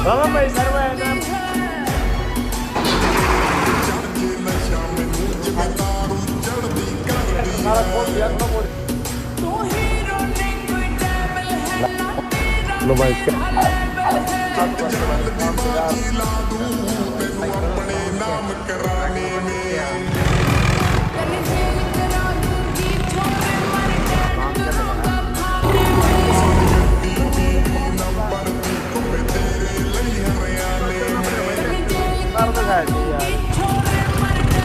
बाबा पैसा है ना सारा खोल दिया तो बोल लो भाई